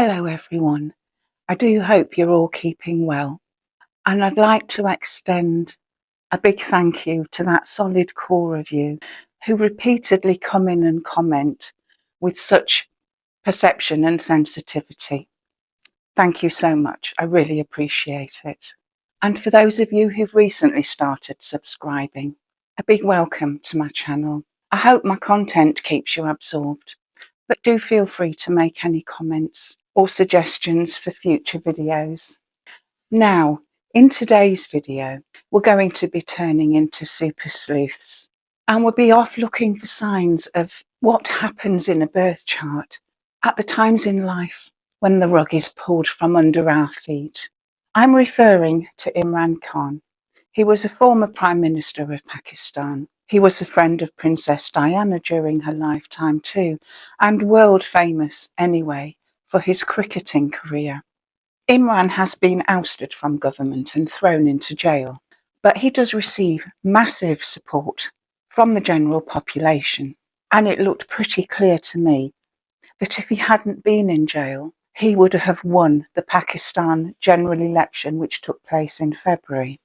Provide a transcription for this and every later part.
Hello everyone, I do hope you're all keeping well, and I'd like to extend a big thank you to that solid core of you who repeatedly come in and comment with such perception and sensitivity. Thank you so much, I really appreciate it. And for those of you who've recently started subscribing, a big welcome to my channel. I hope my content keeps you absorbed, but do feel free to make any comments or suggestions for future videos. Now, in today's video, we're going to be turning into super sleuths, and we'll be off looking for signs of what happens in a birth chart at the times in life when the rug is pulled from under our feet. I'm referring to Imran Khan. He was a former Prime Minister of Pakistan. He was a friend of Princess Diana during her lifetime too, and world famous anyway for his cricketing career. Imran has been ousted from government and thrown into jail, but he does receive massive support from the general population. And it looked pretty clear to me that if he hadn't been in jail, he would have won the Pakistan general election, which took place in February.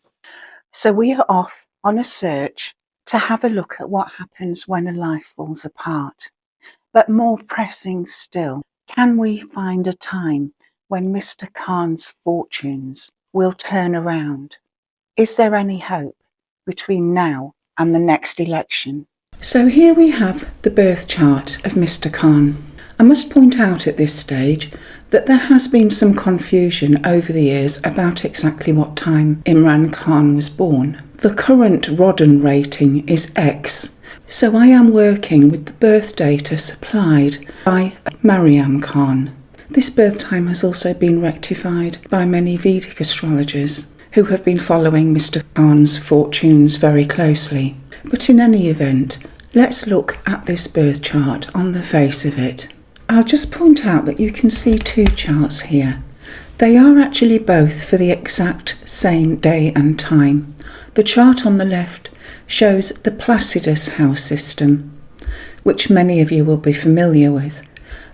So we are off on a search to have a look at what happens when a life falls apart. But more pressing still, can we find a time when Mr. Khan's fortunes will turn around? Is there any hope between now and the next election? So here we have the birth chart of Mr. Khan. I must point out at this stage that there has been some confusion over the years about exactly what time Imran Khan was born. The current Rodden rating is X, so I am working with the birth data supplied by Mariam Khan. This birth time has also been rectified by many Vedic astrologers who have been following Mr. Khan's fortunes very closely. But in any event, let's look at this birth chart on the face of it. I'll just point out that you can see two charts here. They are actually both for the exact same day and time. The chart on the left shows the Placidus house system, which many of you will be familiar with.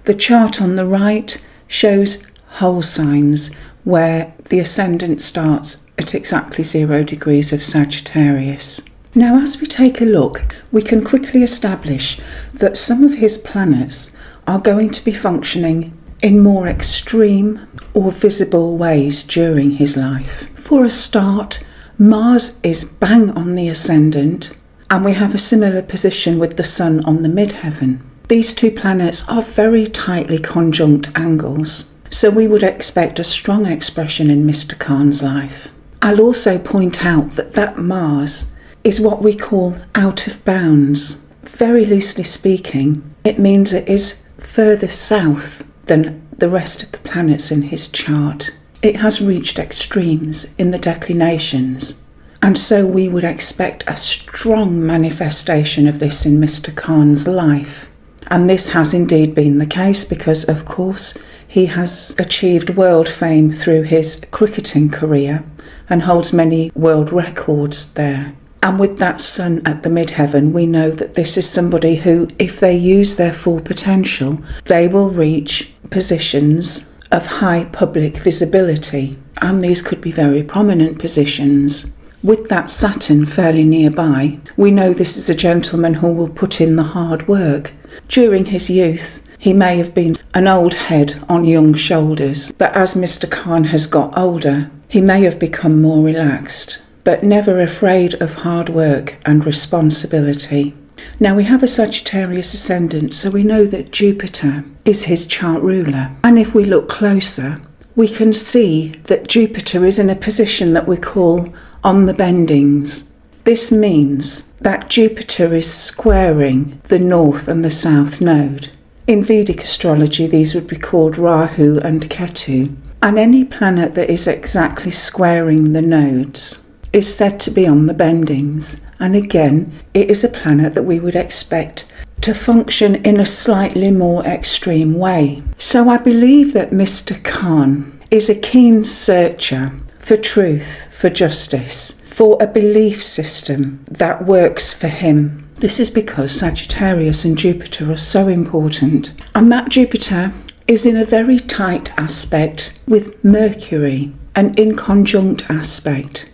The chart on the right shows whole signs, where the ascendant starts at exactly 0 degrees of Sagittarius. Now, as we take a look, we can quickly establish that some of his planets are going to be functioning in more extreme or visible ways during his life. For a start, Mars is bang on the ascendant, and we have a similar position with the Sun on the midheaven. These two planets are very tightly conjunct angles, so we would expect a strong expression in Mr. Khan's life. I'll also point out that Mars is what we call out of bounds. Very loosely speaking, it means it is further south than the rest of the planets in his chart. It has reached extremes in the declinations, and so we would expect a strong manifestation of this in Mr. Khan's life. And this has indeed been the case because, of course, he has achieved world fame through his cricketing career and holds many world records there. And with that Sun at the midheaven, we know that this is somebody who, if they use their full potential, they will reach positions of high public visibility. And these could be very prominent positions. With that Saturn fairly nearby, we know this is a gentleman who will put in the hard work. During his youth, he may have been an old head on young shoulders, but as Mr. Khan has got older, he may have become more relaxed, but never afraid of hard work and responsibility. Now, we have a Sagittarius ascendant, so we know that Jupiter is his chart ruler. And if we look closer, we can see that Jupiter is in a position that we call on the bendings. This means that Jupiter is squaring the north and the south node. In Vedic astrology, these would be called Rahu and Ketu. And any planet that is exactly squaring the nodes is said to be on the bendings. And again, it is a planet that we would expect to function in a slightly more extreme way. So I believe that Mr. Khan is a keen searcher for truth, for justice, for a belief system that works for him. This is because Sagittarius and Jupiter are so important. And that Jupiter is in a very tight aspect with Mercury, an inconjunct aspect.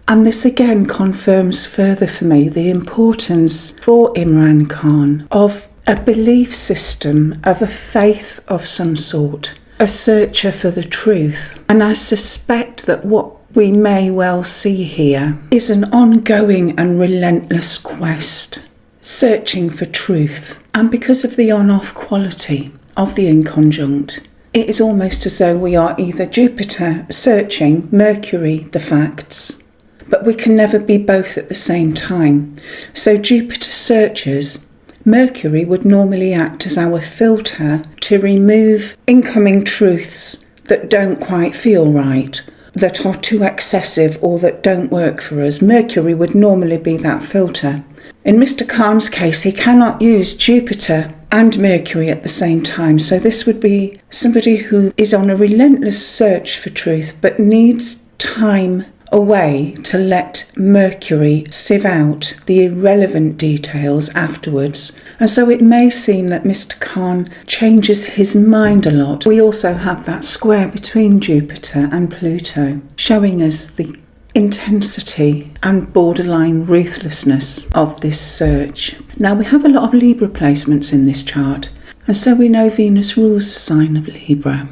And this again confirms further for me the importance for Imran Khan of a belief system, of a faith of some sort, a searcher for the truth. And I suspect that what we may well see here is an ongoing and relentless quest, searching for truth. And because of the on-off quality of the inconjunct, it is almost as though we are either Jupiter searching, Mercury the facts, but we can never be both at the same time. So Jupiter searches, Mercury would normally act as our filter to remove incoming truths that don't quite feel right, that are too excessive or that don't work for us. Mercury would normally be that filter. In Mr. Khan's case, he cannot use Jupiter and Mercury at the same time. So this would be somebody who is on a relentless search for truth, but needs time away to let Mercury sieve out the irrelevant details afterwards. And so it may seem that Mr. Khan changes his mind a lot. We also have that square between Jupiter and Pluto, showing us the intensity and borderline ruthlessness of this search. Now, we have a lot of Libra placements in this chart, and so we know Venus rules the sign of Libra.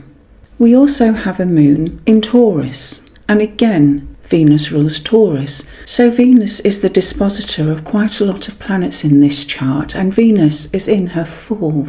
We also have a moon in Taurus, and again, Venus rules Taurus. So Venus is the dispositor of quite a lot of planets in this chart, and Venus is in her fall.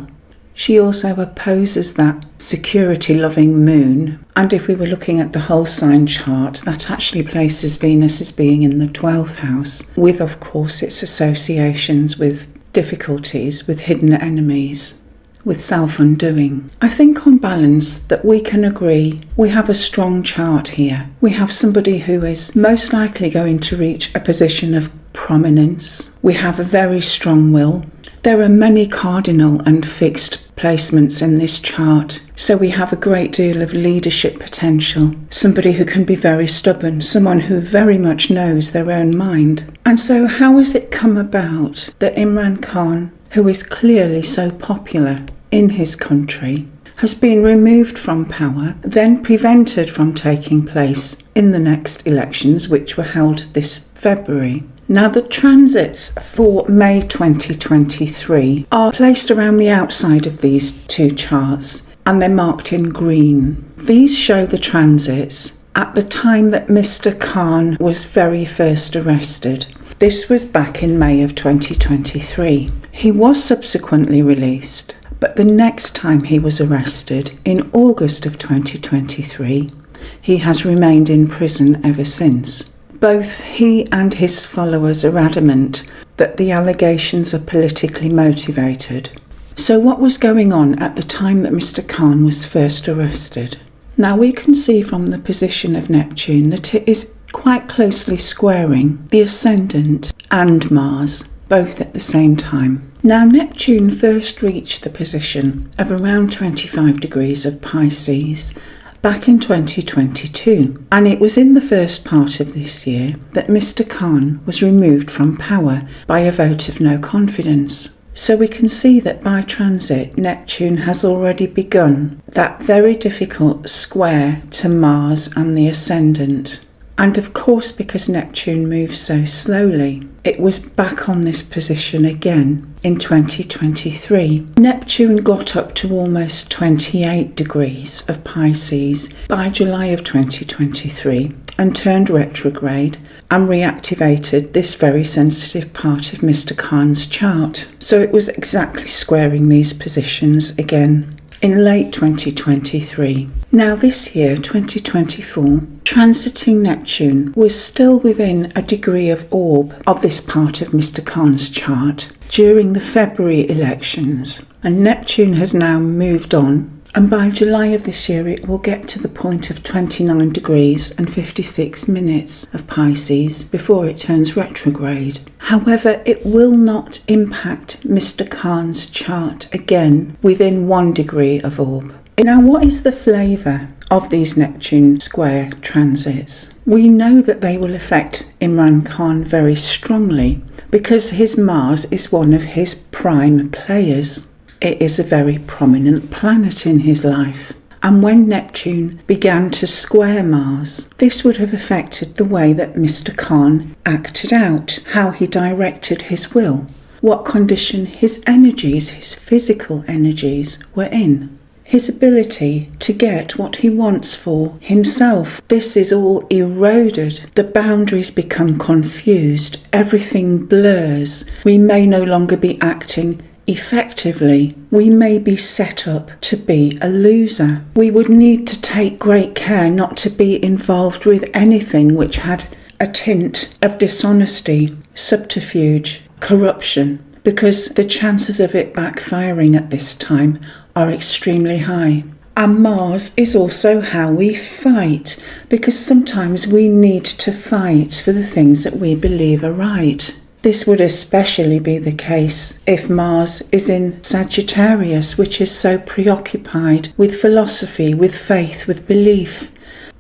She also opposes that security-loving moon, and if we were looking at the whole sign chart, that actually places Venus as being in the 12th house, with, of course, its associations with difficulties, with hidden enemies, with self-undoing. I think on balance that we can agree we have a strong chart here. We have somebody who is most likely going to reach a position of prominence. We have a very strong will. There are many cardinal and fixed placements in this chart, so we have a great deal of leadership potential, somebody who can be very stubborn, someone who very much knows their own mind. And so how has it come about that Imran Khan, who is clearly so popular in his country, has been removed from power, then prevented from taking place in the next elections, which were held this February? Now, the transits for May 2023 are placed around the outside of these two charts, and they're marked in green. These show the transits at the time that Mr. Khan was very first arrested. This was back in May of 2023. He was subsequently released, but the next time he was arrested, in August of 2023, he has remained in prison ever since. Both he and his followers are adamant that the allegations are politically motivated. So what was going on at the time that Mr. Khan was first arrested? Now, we can see from the position of Neptune that it is quite closely squaring the ascendant and Mars, both at the same time. Now, Neptune first reached the position of around 25 degrees of Pisces back in 2022, and it was in the first part of this year that Mr. Khan was removed from power by a vote of no confidence. So we can see that by transit, Neptune has already begun that very difficult square to Mars and the ascendant. And of course, because Neptune moves so slowly, it was back on this position again in 2023. Neptune got up to almost 28 degrees of Pisces by July of 2023 and turned retrograde and reactivated this very sensitive part of Mr. Khan's chart. So it was exactly squaring these positions again in late 2023. Now this year, 2024, transiting Neptune was still within a degree of orb of this part of Mr. Khan's chart during the February elections, and Neptune has now moved on, and by July of this year it will get to the point of 29 degrees and 56 minutes of Pisces before it turns retrograde. However, it will not impact Mr. Khan's chart again within 1 degree of orb. Now, what is the flavour of these Neptune square transits? We know that they will affect Imran Khan very strongly because his Mars is one of his prime players. it is a very prominent planet in his life. And when Neptune began to square Mars, this would have affected the way that Mr. Khan acted out, how he directed his will, what condition his energies, his physical energies, were in. His ability to get what he wants for himself. This is all eroded. The boundaries become confused. Everything blurs. We may no longer be acting effectively. We may be set up to be a loser. We would need to take great care not to be involved with anything which had a tint of dishonesty, subterfuge, corruption, because the chances of it backfiring at this time are extremely high. And Mars is also how we fight, because sometimes we need to fight for the things that we believe are right. This would especially be the case if Mars is in Sagittarius, which is so preoccupied with philosophy, with faith, with belief.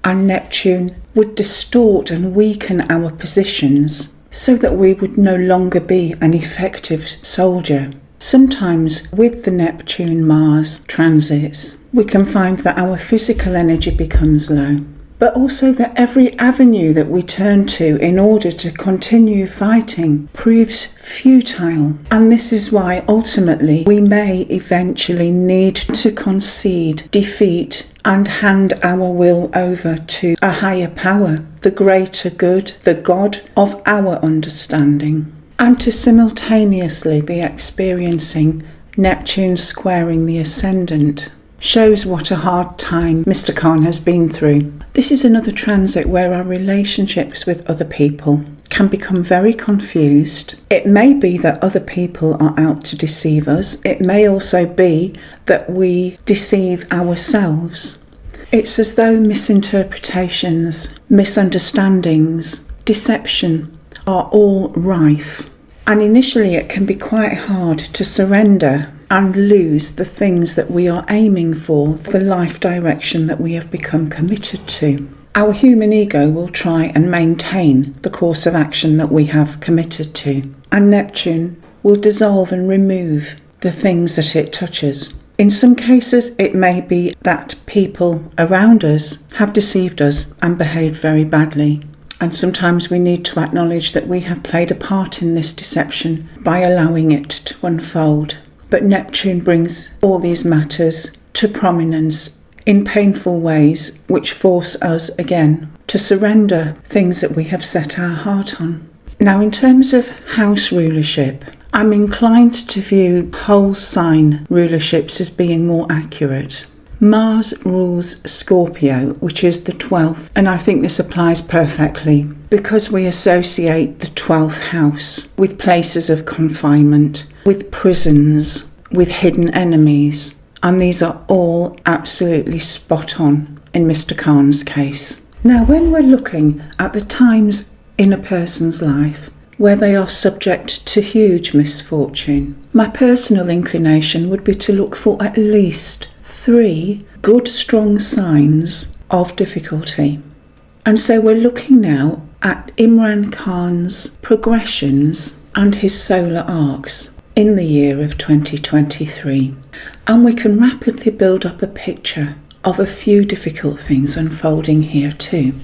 And Neptune would distort and weaken our positions so that we would no longer be an effective soldier. Sometimes with the Neptune-Mars transits, we can find that our physical energy becomes low, but also that every avenue that we turn to in order to continue fighting proves futile. And this is why ultimately we may eventually need to concede defeat and hand our will over to a higher power, the greater good, the God of our understanding, and to simultaneously be experiencing Neptune squaring the ascendant. Shows what a hard time Mr. Khan has been through. This is another transit where our relationships with other people can become very confused. It may be that other people are out to deceive us. It may also be that we deceive ourselves. It's as though misinterpretations, misunderstandings, deception are all rife. And initially it can be quite hard to surrender and lose the things that we are aiming for, the life direction that we have become committed to. Our human ego will try and maintain the course of action that we have committed to, and Neptune will dissolve and remove the things that it touches. In some cases, it may be that people around us have deceived us and behaved very badly. And sometimes we need to acknowledge that we have played a part in this deception by allowing it to unfold. But Neptune brings all these matters to prominence in painful ways which force us again to surrender things that we have set our heart on. Now, in terms of house rulership, I'm inclined to view whole sign rulerships as being more accurate. Mars rules Scorpio, which is the 12th, and I think this applies perfectly because we associate the 12th house with places of confinement, with prisons, with hidden enemies, and these are all absolutely spot on in Mr. Khan's case. Now, when we're looking at the times in a person's life where they are subject to huge misfortune, my personal inclination would be to look for at least 3 good strong signs of difficulty. And so we're looking now at Imran Khan's progressions and his solar arcs in the year of 2023. And we can rapidly build up a picture of a few difficult things unfolding here too.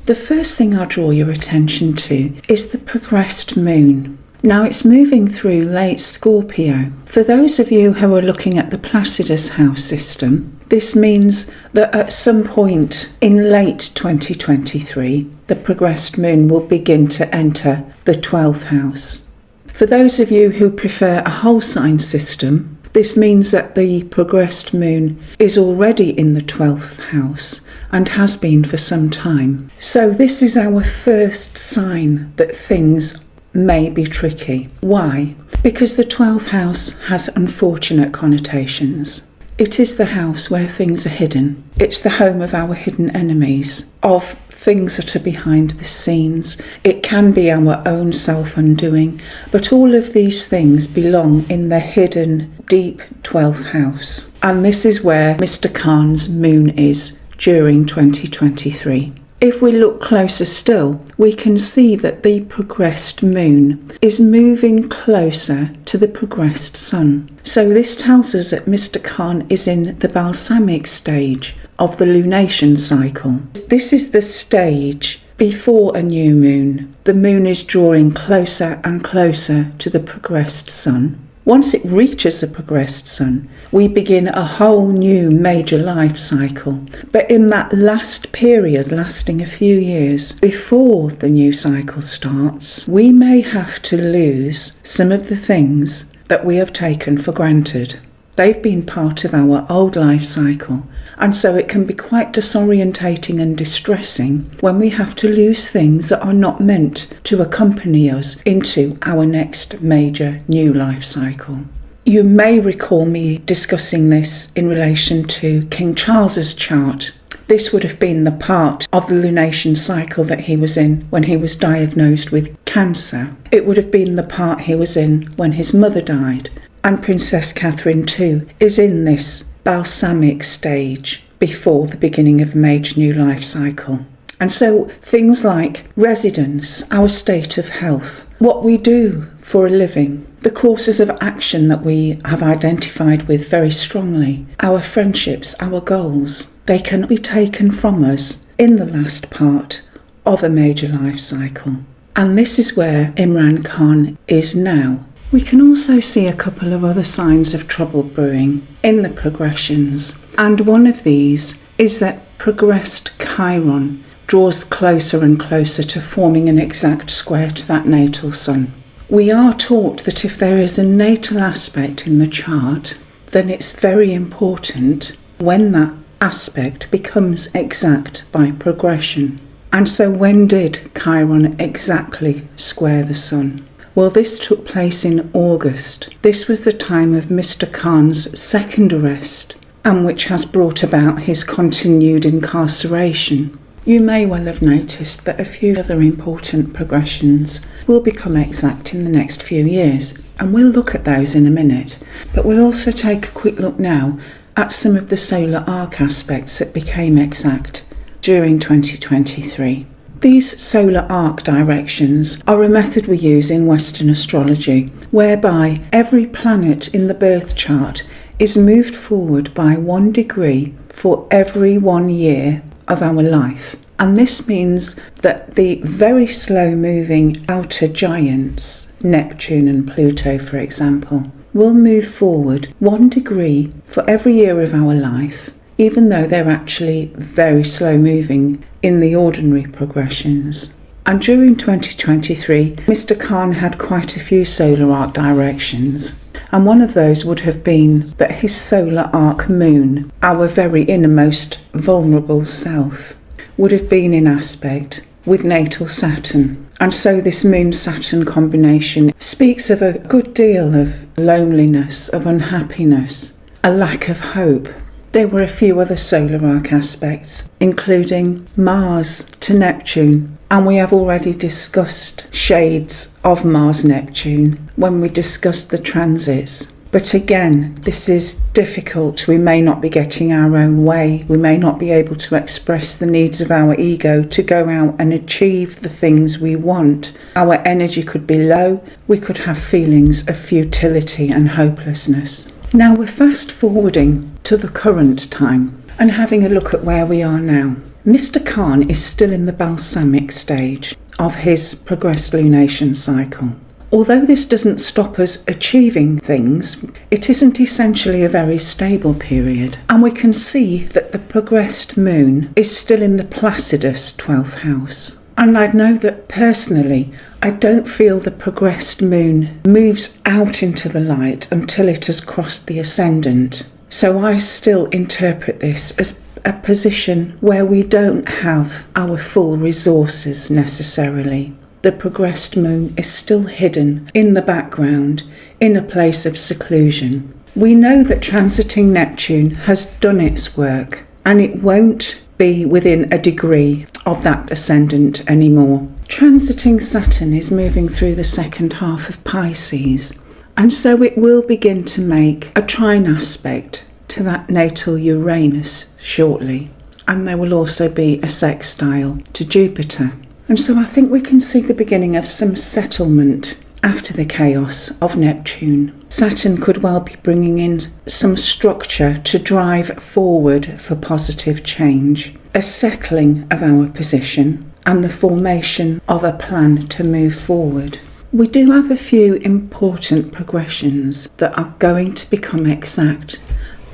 The first thing I'll draw your attention to is the progressed moon. Now it's moving through late Scorpio. For those of you who are looking at the Placidus house system, this means that at some point in late 2023, the progressed moon will begin to enter the 12th house. For those of you who prefer a whole sign system, this means that the progressed moon is already in the 12th house and has been for some time. So this is our first sign that things may be tricky. Why? Because the 12th house has unfortunate connotations. It is the house where things are hidden. It's the home of our hidden enemies, of things that are behind the scenes. It can be our own self-undoing, but all of these things belong in the hidden, deep 12th house. And this is where Mr. Khan's moon is during 2023. If we look closer still, we can see that the progressed moon is moving closer to the progressed sun. So this tells us that Mr. Khan is in the balsamic stage of the lunation cycle. This is the stage before a new moon. The moon is drawing closer and closer to the progressed sun. Once it reaches the progressed sun, we begin a whole new major life cycle. But in that last period, lasting a few years before the new cycle starts, we may have to lose some of the things that we have taken for granted. They've been part of our old life cycle, and so it can be quite disorientating and distressing when we have to lose things that are not meant to accompany us into our next major new life cycle. You may recall me discussing this in relation to King Charles's chart. This would have been the part of the lunation cycle that he was in when he was diagnosed with cancer. It would have been the part he was in when his mother died. And Princess Catherine too is in this balsamic stage before the beginning of a major new life cycle. And so things like residence, our state of health, what we do for a living, the courses of action that we have identified with very strongly, our friendships, our goals, they can be taken from us in the last part of a major life cycle. And this is where Imran Khan is now. We can also see a couple of other signs of trouble brewing in the progressions, and one of these is that progressed Chiron draws closer and closer to forming an exact square to that natal sun. We are taught that if there is a natal aspect in the chart, then it's very important when that aspect becomes exact by progression. And so when did Chiron exactly square the sun? Well, this took place in August. This was the time of Mr. Khan's second arrest, and which has brought about his continued incarceration. You may well have noticed that a few other important progressions will become exact in the next few years, and we'll look at those in a minute. But we'll also take a quick look now at some of the solar arc aspects that became exact during 2023. These solar arc directions are a method we use in Western astrology, whereby every planet in the birth chart is moved forward by 1 degree for every 1 year of our life. And this means that the very slow moving outer giants, Neptune and Pluto for example, will move forward 1 degree for every year of our life, even though they're actually very slow moving in the ordinary progressions. And during 2023, Mr. Khan had quite a few solar arc directions, and one of those would have been that his solar arc moon, our very innermost vulnerable self, would have been in aspect with natal Saturn. And so this Moon-Saturn combination speaks of a good deal of loneliness, of unhappiness, a lack of hope. There were a few other solar arc aspects, including Mars to Neptune, and we have already discussed shades of Mars-Neptune when we discussed the transits. But again, this is difficult. We may not be getting our own way. We may not be able to express the needs of our ego to go out and achieve the things we want. Our energy could be low. We could have feelings of futility and hopelessness. Now we're fast forwarding to the current time and having a look at where we are now. Mr. Khan is still in the balsamic stage of his progressed lunation cycle. Although this doesn't stop us achieving things, it isn't essentially a very stable period. And we can see that the progressed moon is still in the Placidus 12th house. And I know that personally, I don't feel the progressed moon moves out into the light until it has crossed the ascendant. So I still interpret this as a position where we don't have our full resources necessarily. The progressed moon is still hidden in the background, in a place of seclusion. We know that transiting Neptune has done its work, and it won't be within a degree of that ascendant anymore. Transiting Saturn is moving through the second half of Pisces, and so it will begin to make a trine aspect to that natal Uranus shortly. and there will also be a sextile to Jupiter. And so I think we can see the beginning of some settlement after the chaos of Neptune. Saturn could well be bringing in some structure to drive forward for positive change, a settling of our position and the formation of a plan to move forward. We do have a few important progressions that are going to become exact,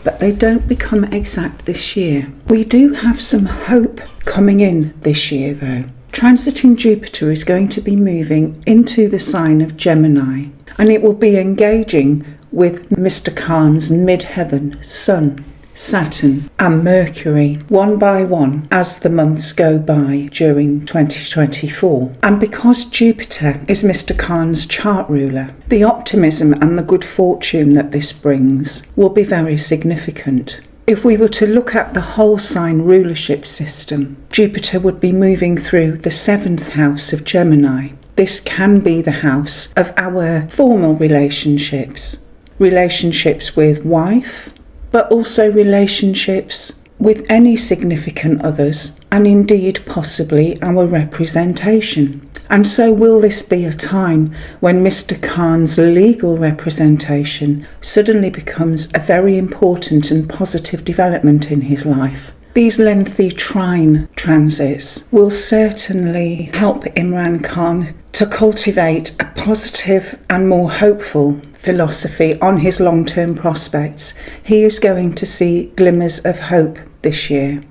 but they don't become exact this year. We do have some hope coming in this year though. Transiting Jupiter is going to be moving into the sign of Gemini, and it will be engaging with Mr. Khan's midheaven, Sun, Saturn and Mercury, one by one as the months go by during 2024. And because Jupiter is Mr. Khan's chart ruler, the optimism and the good fortune that this brings will be very significant. If we were to look at the whole sign rulership system, Jupiter would be moving through the 7th house of Gemini. This can be the house of our formal relationships, relationships with wife, but also relationships with any significant others, and indeed possibly our representation. And so will this be a time when Mr. Khan's legal representation suddenly becomes a very important and positive development in his life? These lengthy trine transits will certainly help Imran Khan to cultivate a positive and more hopeful philosophy on his long-term prospects. He is going to see glimmers of hope this year.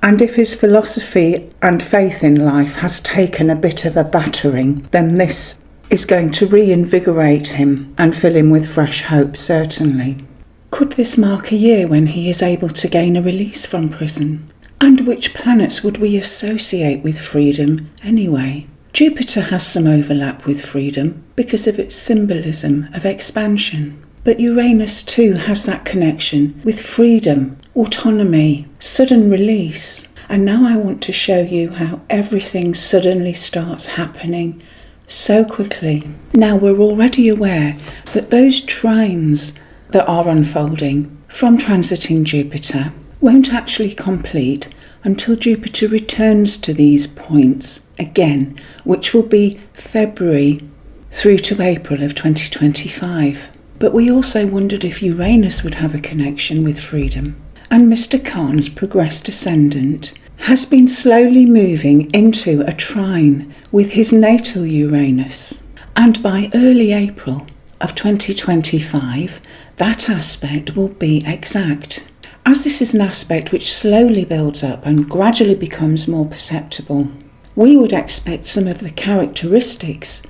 And if his philosophy and faith in life has taken a bit of a battering, then this is going to reinvigorate him and fill him with fresh hope, certainly. Could this mark a year when he is able to gain a release from prison? And which planets would we associate with freedom anyway? Jupiter has some overlap with freedom because of its symbolism of expansion. But Uranus too has that connection with freedom, autonomy, sudden release. And now I want to show you how everything suddenly starts happening so quickly. Now we're already aware that those trines that are unfolding from transiting Jupiter won't actually complete until Jupiter returns to these points again, which will be February through to April of 2025. But we also wondered if Uranus would have a connection with freedom. And Mr. Khan's progressed ascendant has been slowly moving into a trine with his natal Uranus. And by early April of 2025, that aspect will be exact. As this is an aspect which slowly builds up and gradually becomes more perceptible, we would expect some of the characteristics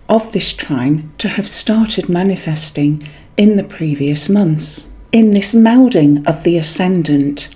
of this trine to have started manifesting in the previous months. In this melding of the ascendant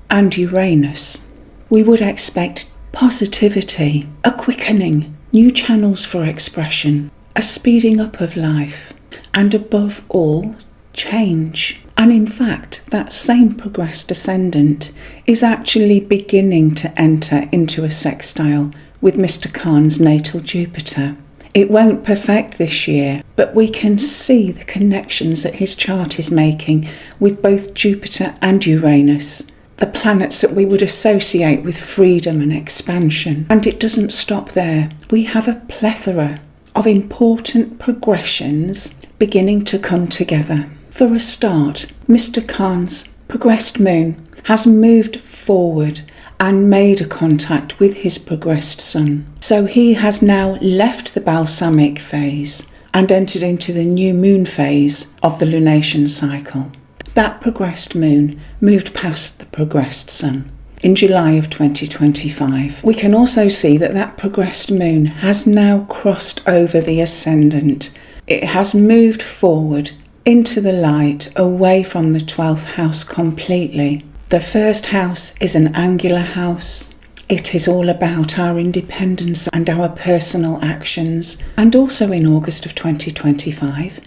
and Uranus, we would expect positivity, a quickening, new channels for expression, a speeding up of life, and above all, change. And in fact, that same progressed ascendant is actually beginning to enter into a sextile with Mr. Khan's natal Jupiter. It won't perfect this year, but we can see the connections that his chart is making with both Jupiter and Uranus, the planets that we would associate with freedom and expansion. And it doesn't stop there. We have a plethora of important progressions beginning to come together. For a start, Mr. Khan's progressed moon has moved forward and made a contact with his progressed sun. So he has now left the balsamic phase and entered into the new moon phase of the lunation cycle. That progressed moon moved past the progressed sun in July of 2025. We can also see that that progressed moon has now crossed over the ascendant. It has moved forward into the light, away from the 12th house completely. The first house is an angular house. It is all about our independence and our personal actions. And also in August of 2025,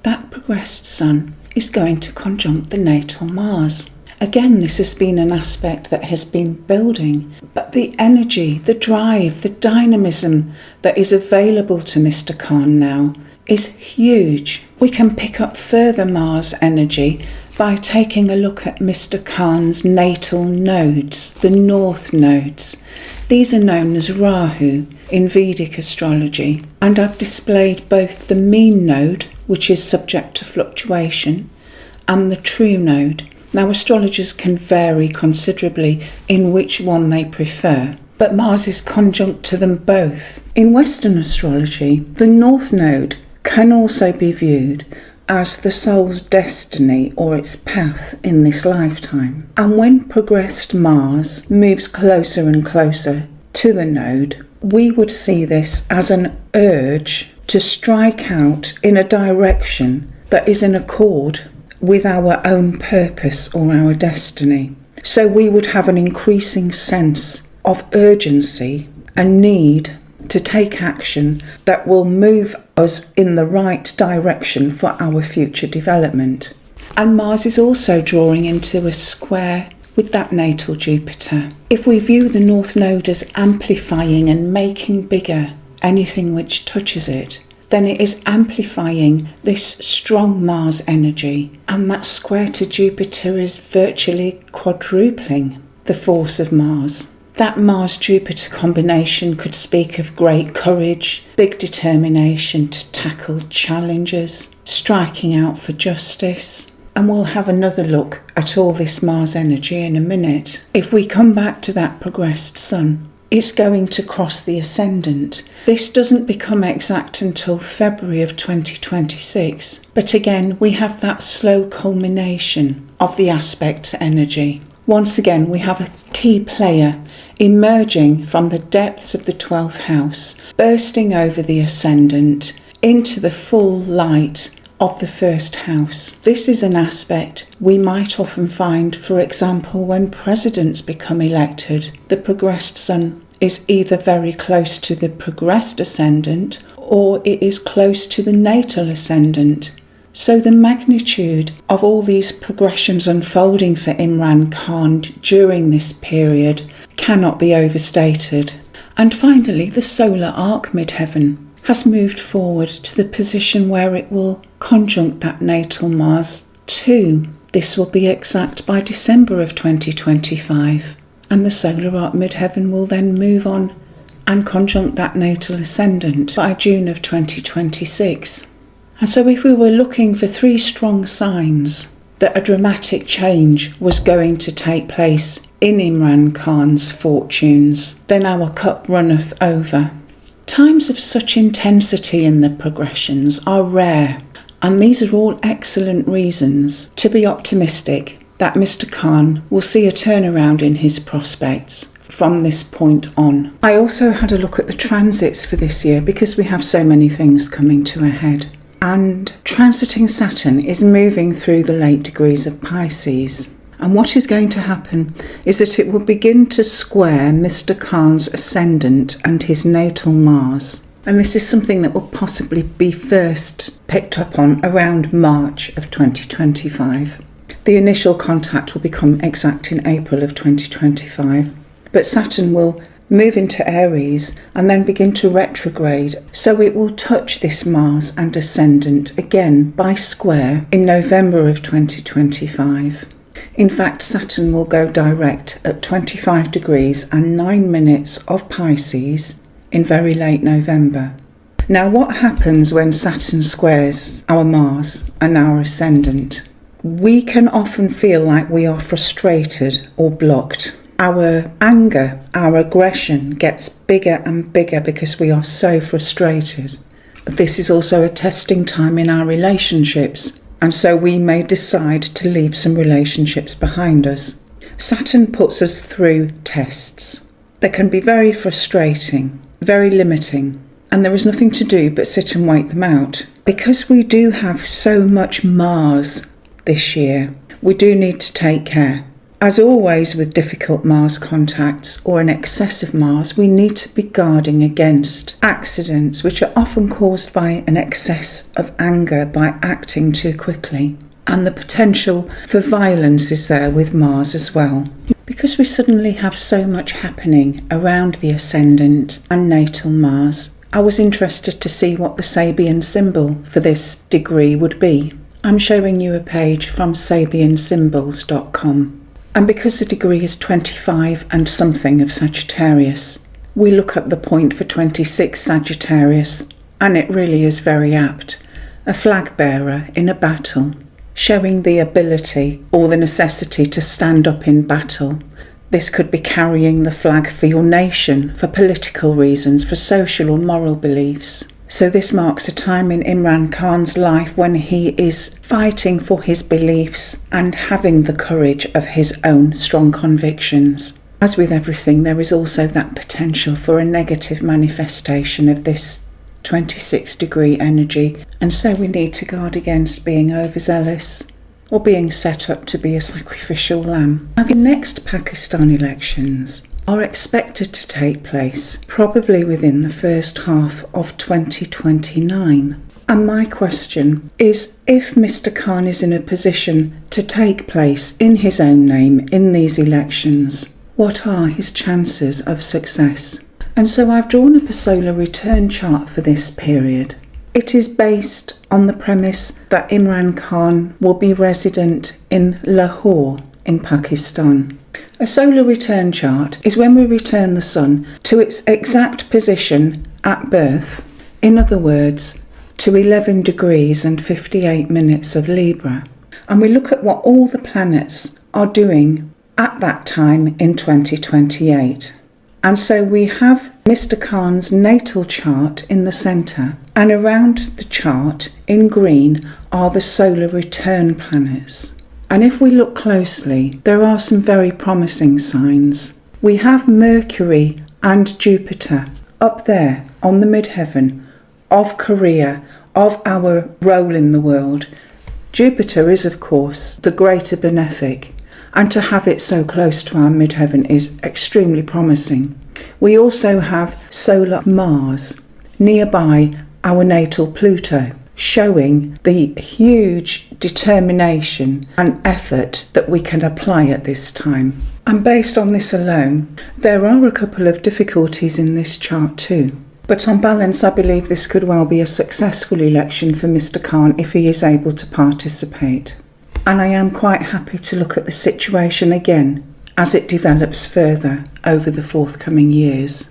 that progressed sun is going to conjunct the natal Mars. Again, this has been an aspect that has been building, but the energy, the drive, the dynamism that is available to Mr. Khan now is huge. We can pick up further Mars energy by taking a look at Mr. Khan's natal nodes, the north nodes. These are known as Rahu in Vedic astrology, and I've displayed both the mean node, which is subject to fluctuation, and the true node. Now, astrologers can vary considerably in which one they prefer, but Mars is conjunct to them both. In Western astrology, the North Node can also be viewed as the soul's destiny or its path in this lifetime. And when progressed Mars moves closer and closer to the node, we would see this as an urge to strike out in a direction that is in accord with our own purpose or our destiny. So we would have an increasing sense of urgency and need to take action that will move us in the right direction for our future development. And Mars is also drawing into a square with that natal Jupiter. If we view the North Node as amplifying and making bigger anything which touches it, then it is amplifying this strong Mars energy, and that square to Jupiter is virtually quadrupling the force of Mars. That Mars-Jupiter combination could speak of great courage, big determination to tackle challenges, striking out for justice. And we'll have another look at all this Mars energy in a minute. If we come back to that progressed Sun, it's going to cross the ascendant. This doesn't become exact until February of 2026. But again, we have that slow culmination of the aspect's energy. Once again, we have a key player emerging from the depths of the 12th house, bursting over the ascendant into the full light of the first house. This is an aspect we might often find, for example, when presidents become elected. The progressed Sun is either very close to the progressed ascendant or it is close to the natal ascendant. So the magnitude of all these progressions unfolding for Imran Khan during this period cannot be overstated. And finally, the solar arc midheaven has moved forward to the position where it will conjunct that natal Mars too. This will be exact by December of 2025, and the solar arc midheaven will then move on and conjunct that natal ascendant by June of 2026. And so if we were looking for 3 strong signs that a dramatic change was going to take place in Imran Khan's fortunes, then our cup runneth over. Times of such intensity in the progressions are rare, and these are all excellent reasons to be optimistic that Mr. Khan will see a turnaround in his prospects from this point on. I also had a look at the transits for this year because we have so many things coming to a head. And transiting Saturn is moving through the late degrees of Pisces. And what is going to happen is that it will begin to square Mr. Khan's ascendant and his natal Mars. And this is something that will possibly be first picked up on around March of 2025. The initial contact will become exact in April of 2025. But Saturn will move into Aries and then begin to retrograde, so it will touch this Mars and ascendant again by square in November of 2025. In fact, Saturn will go direct at 25 degrees and 9 minutes of Pisces in very late November. Now, what happens when Saturn squares our Mars and our ascendant? We can often feel like we are frustrated or blocked. Our anger, our aggression gets bigger and bigger because we are so frustrated. This is also a testing time in our relationships, and so we may decide to leave some relationships behind us. Saturn puts us through tests that can be very frustrating, very limiting, and there is nothing to do but sit and wait them out. Because we do have so much Mars this year, we do need to take care. As always with difficult Mars contacts or an excessive Mars, we need to be guarding against accidents which are often caused by an excess of anger by acting too quickly. And the potential for violence is there with Mars as well. Because we suddenly have so much happening around the ascendant and natal Mars, I was interested to see what the Sabian symbol for this degree would be. I'm showing you a page from sabiansymbols.com. And because the degree is 25 and something of Sagittarius, we look at the point for 26 Sagittarius, and it really is very apt. A flag bearer in a battle, showing the ability or the necessity to stand up in battle. This could be carrying the flag for your nation, for political reasons, for social or moral beliefs. So this marks a time in Imran Khan's life when he is fighting for his beliefs and having the courage of his own strong convictions. As with everything, there is also that potential for a negative manifestation of this 26 degree energy, and so we need to guard against being overzealous or being set up to be a sacrificial lamb. Now, the next Pakistan elections are expected to take place probably within the first half of 2029. And my question is, if Mr. Khan is in a position to take place in his own name in these elections, what are his chances of success? And so I've drawn up a solar return chart for this period. It is based on the premise that Imran Khan will be resident in Lahore in Pakistan. A solar return chart is when we return the sun to its exact position at birth, in other words, to 11 degrees and 58 minutes of Libra. And we look at what all the planets are doing at that time in 2028. And so we have Mr. Khan's natal chart in the centre, and around the chart in green are the solar return planets. And if we look closely, there are some very promising signs. We have Mercury and Jupiter up there on the midheaven of Korea, of our role in the world. Jupiter is, of course, the greater benefic, and to have it so close to our midheaven is extremely promising. We also have solar Mars nearby our natal Pluto, showing the huge determination and effort that we can apply at this time. And based on this alone, there are a couple of difficulties in this chart too. But on balance, I believe this could well be a successful election for Mr. Khan if he is able to participate. And I am quite happy to look at the situation again as it develops further over the forthcoming years.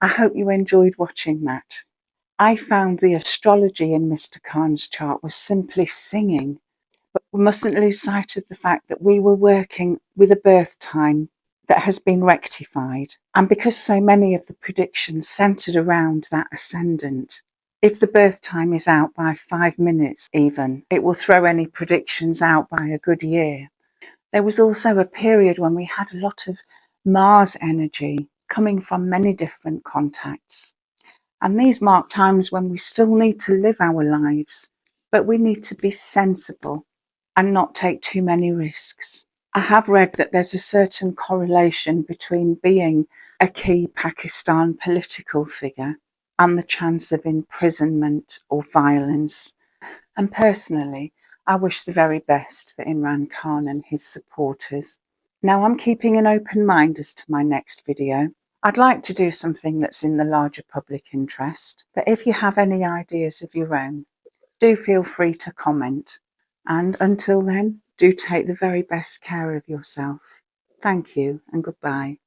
I hope you enjoyed watching that. I found the astrology in Mr. Khan's chart was simply singing, but we mustn't lose sight of the fact that we were working with a birth time that has been rectified. And because so many of the predictions centred around that ascendant, if the birth time is out by 5 minutes even, it will throw any predictions out by a good year. There was also a period when we had a lot of Mars energy coming from many different contacts. And these mark times when we still need to live our lives, but we need to be sensible and not take too many risks. I have read that there's a certain correlation between being a key Pakistan political figure and the chance of imprisonment or violence. And personally, I wish the very best for Imran Khan and his supporters. Now, I'm keeping an open mind as to my next video. I'd like to do something that's in the larger public interest, but if you have any ideas of your own, do feel free to comment. And until then, do take the very best care of yourself. Thank you and goodbye.